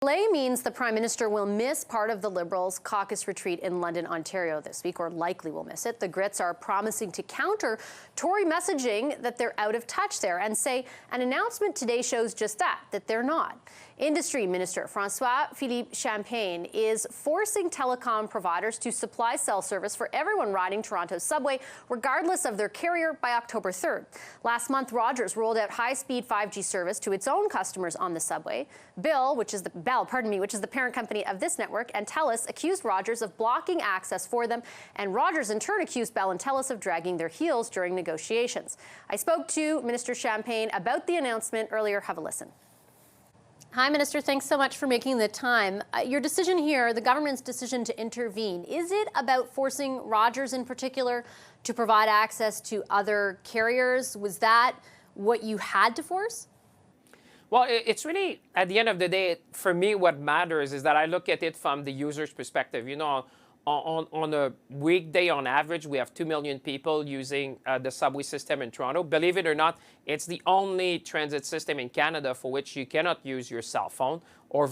Delay means the Prime Minister will miss part of the Liberals' caucus retreat in London, Ontario this week, or likely will miss it. The Grits are promising to counter Tory messaging that they're out of touch there and say an announcement today shows just that they're not. Industry Minister François-Philippe Champagne is forcing telecom providers to supply cell service for everyone riding Toronto's subway, regardless of their carrier, by October 3rd. Last month, Rogers rolled out high-speed 5G service to its own customers on the subway. Bell, which is the parent company of this network, and TELUS accused Rogers of blocking access for them, and Rogers in turn accused Bell and TELUS of dragging their heels during negotiations. I spoke to Minister Champagne about the announcement earlier. Have a listen. Hi, Minister. Thanks so much for making the time. Your decision here, the government's decision to intervene, is it about forcing Rogers in particular to provide access to other carriers? Was that what you had to force? Well, it's really, at the end of the day, for me, what matters is that I look at it from the user's perspective. You know, on a weekday, on average, we have 2 million people using the subway system in Toronto. Believe it or not, it's the only transit system in Canada for which you cannot use your cell phone or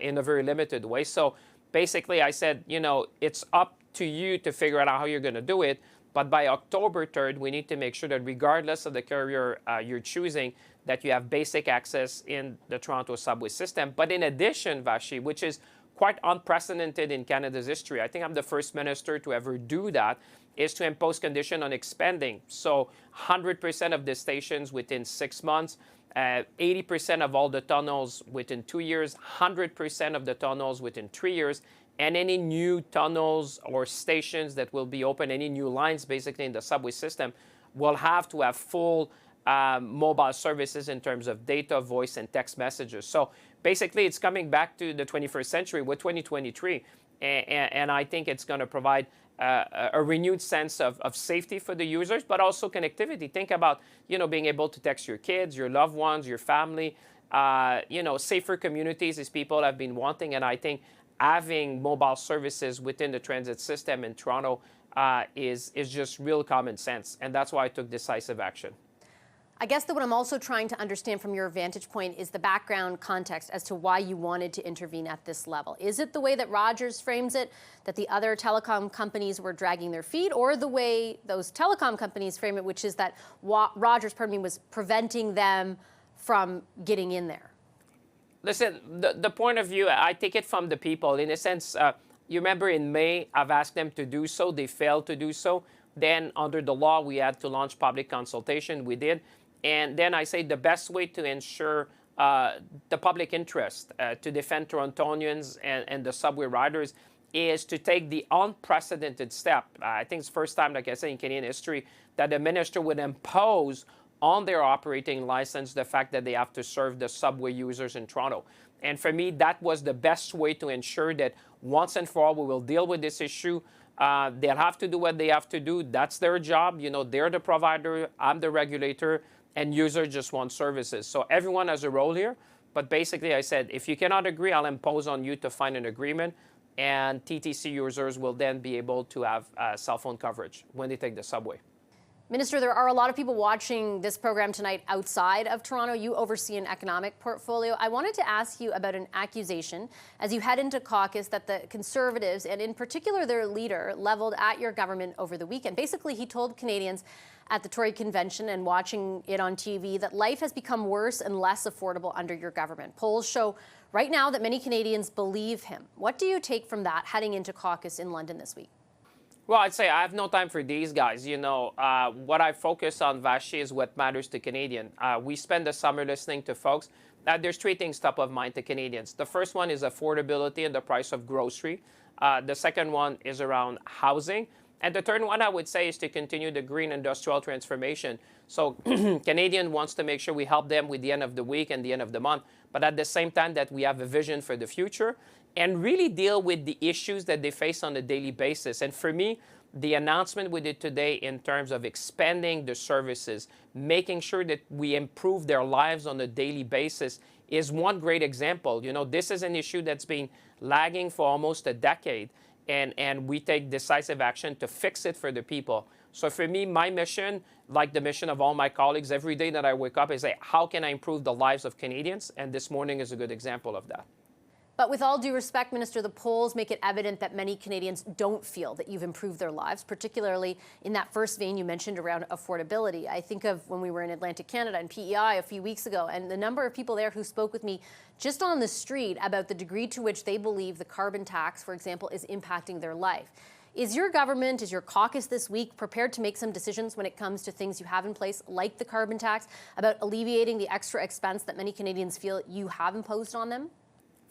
in a very limited way. So basically, I said, you know, it's up to you to figure out how you're going to do it. But by October 3rd, we need to make sure that regardless of the carrier you're choosing, that you have basic access in the Toronto subway system. But in addition, Vassy, which is quite unprecedented in Canada's history, I think I'm the first minister to ever do that, is to impose condition on expanding. So 100% of the stations within 6 months, 80% of all the tunnels within 2 years, 100% of the tunnels within 3 years, and any new tunnels or stations that will be open, any new lines basically in the subway system, will have to have full mobile services in terms of data, voice, and text messages. So basically, it's coming back to the 21st century with 2023, and I think it's going to provide a renewed sense of safety for the users, but also connectivity. Think about, you know, being able to text your kids, your loved ones, your family. You know, safer communities is people have been wanting, and I think having mobile services within the transit system in Toronto is just real common sense, and that's why I took decisive action. I guess that what I'm also trying to understand from your vantage point is the background context as to why you wanted to intervene at this level. Is it the way that Rogers frames it, that the other telecom companies were dragging their feet, or the way those telecom companies frame it, which is that Rogers, was preventing them from getting in there? Listen, the point of view, I take it from the people. In a sense, you remember in May, I've asked them to do so. They failed to do so. Then under the law, we had to launch public consultation. We did. And then I say the best way to ensure the public interest, to defend Torontonians and the subway riders, is to take the unprecedented step. I think it's the first time, like I said, in Canadian history, that the minister would impose on their operating license the fact that they have to serve the subway users in Toronto. And for me, that was the best way to ensure that once and for all, we will deal with this issue. They'll have to do what they have to do. That's their job. You know, they're the provider, I'm the regulator, and users just want services. So everyone has a role here. But basically, I said, if you cannot agree, I'll impose on you to find an agreement. And TTC users will then be able to have cell phone coverage when they take the subway. Minister, there are a lot of people watching this program tonight outside of Toronto. You oversee an economic portfolio. I wanted to ask you about an accusation as you head into caucus that the Conservatives, and in particular their leader, leveled at your government over the weekend. Basically, he told Canadians at the Tory convention and watching it on TV that life has become worse and less affordable under your government. Polls show right now that many Canadians believe him. What do you take from that heading into caucus in London this week? Well, I'd say I have no time for these guys. You know, what I focus on, Vassy, is what matters to Canadians. We spend the summer listening to folks. There's three things top of mind to Canadians. The first one is affordability and the price of grocery. The second one is around housing. And the third one, I would say, is to continue the green industrial transformation. So Canadian wants to make sure we help them with the end of the week and the end of the month, but at the same time that we have a vision for the future and really deal with the issues that they face on a daily basis. And for me, the announcement we did today in terms of expanding the services, making sure that we improve their lives on a daily basis is one great example. You know, this is an issue that's been lagging for almost a decade. And we take decisive action to fix it for the people. So for me, my mission, like the mission of all my colleagues, every day that I wake up is say, how can I improve the lives of Canadians? And this morning is a good example of that. But with all due respect, Minister, the polls make it evident that many Canadians don't feel that you've improved their lives, particularly in that first vein you mentioned around affordability. I think of when we were in Atlantic Canada and PEI a few weeks ago, and the number of people there who spoke with me just on the street about the degree to which they believe the carbon tax, for example, is impacting their life. Is your government, is your caucus this week prepared to make some decisions when it comes to things you have in place, like the carbon tax, about alleviating the extra expense that many Canadians feel you have imposed on them?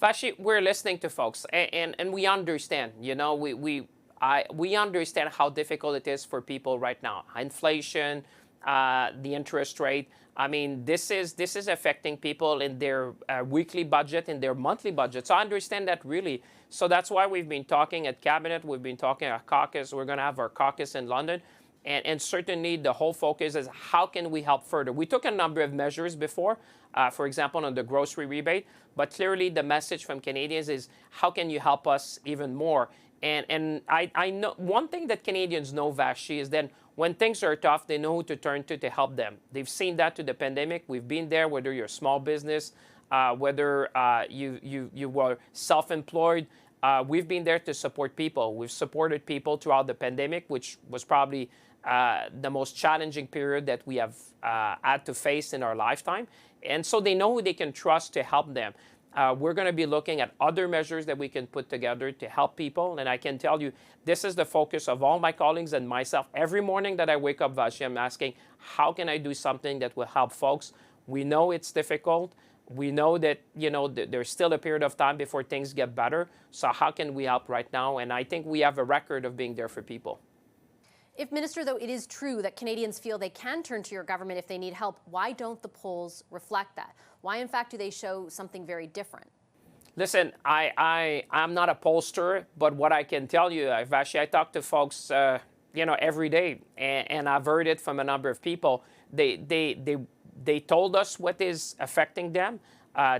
Vassy, we're listening to folks, and we understand. You know, we understand how difficult it is for people right now. Inflation, the interest rate. I mean, this is affecting people in their weekly budget, in their monthly budget. So I understand that really. So that's why we've been talking at Cabinet. We've been talking at Caucus. We're going to have our caucus in London. And certainly the whole focus is how can we help further. We took a number of measures before, for example, on the grocery rebate. But clearly the message from Canadians is how can you help us even more? And I know one thing that Canadians know, Vassy, is that when things are tough, they know who to turn to help them. They've seen that to the pandemic. We've been there, whether you're a small business, whether you were self-employed. We've been there to support people. We've supported people throughout the pandemic, which was probably the most challenging period that we have had to face in our lifetime. And so they know who they can trust to help them. We're going to be looking at other measures that we can put together to help people. And I can tell you, this is the focus of all my colleagues and myself. Every morning that I wake up, Vassy, I'm asking, how can I do something that will help folks? We know it's difficult. We know that, you know, there's still a period of time before things get better. So how can we help right now? And I think we have a record of being there for people. If, Minister, though, it is true that Canadians feel they can turn to your government if they need help, why don't the polls reflect that? Why, in fact, do they show something very different? Listen, I'm not a pollster, but what I can tell you, Vassy, I talk to folks, you know, every day, and I've heard it from a number of people. They told us what is affecting them.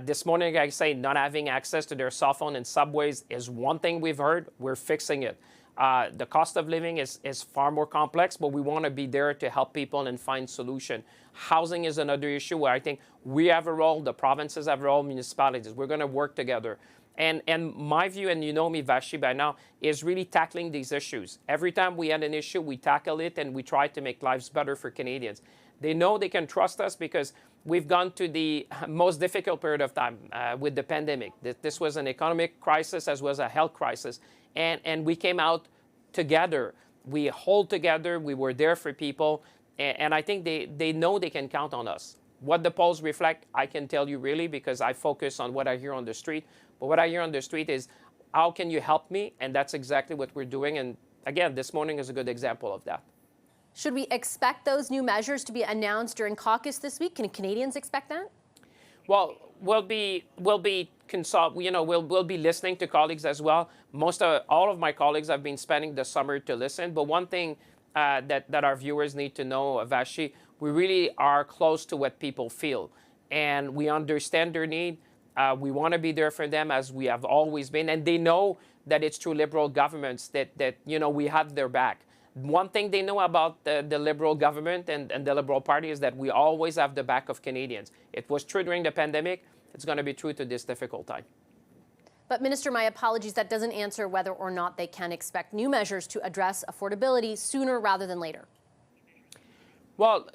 This morning, I say not having access to their cell phone in subways is one thing we've heard. We're fixing it. The cost of living is far more complex, but we want to be there to help people and find solution. Housing is another issue where I think we have a role, the provinces have a role, municipalities. We're going to work together. And my view, and you know me, Vassy, by now, is really tackling these issues. Every time we had an issue, we tackle it and we try to make lives better for Canadians. They know they can trust us because we've gone to the most difficult period of time with the pandemic. This was an economic crisis as well as a health crisis. And we came out together. We hold together. We were there for people. And I think they know they can count on us. What the polls reflect, I can tell you really because I focus on what I hear on the street. But what I hear on the street is, how can you help me? And that's exactly what we're doing. And again, this morning is a good example of that. Should we expect those new measures to be announced during caucus this week? Can Canadians expect that? Well, we'll be listening to colleagues as well. All of my colleagues have been spending the summer to listen. But one thing that our viewers need to know, Vassy, we really are close to what people feel, and we understand their need. We want to be there for them as we have always been, and they know that it's through Liberal governments that you know we have their back. One thing they know about the Liberal government and the Liberal Party is that we always have the back of Canadians. It was true during the pandemic. It's going to be true to this difficult time. But, Minister, my apologies, that doesn't answer whether or not they can expect new measures to address affordability sooner rather than later. Well,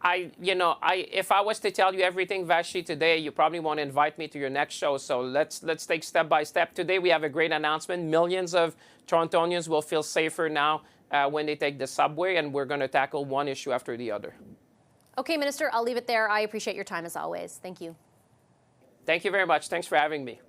if I was to tell you everything, Vassy, today, you probably won't invite me to your next show. So let's take step by step. Today, we have a great announcement. Millions of Torontonians will feel safer now when they take the subway, and we're going to tackle one issue after the other. Okay, Minister, I'll leave it there. I appreciate your time as always. Thank you. Thank you very much. Thanks for having me.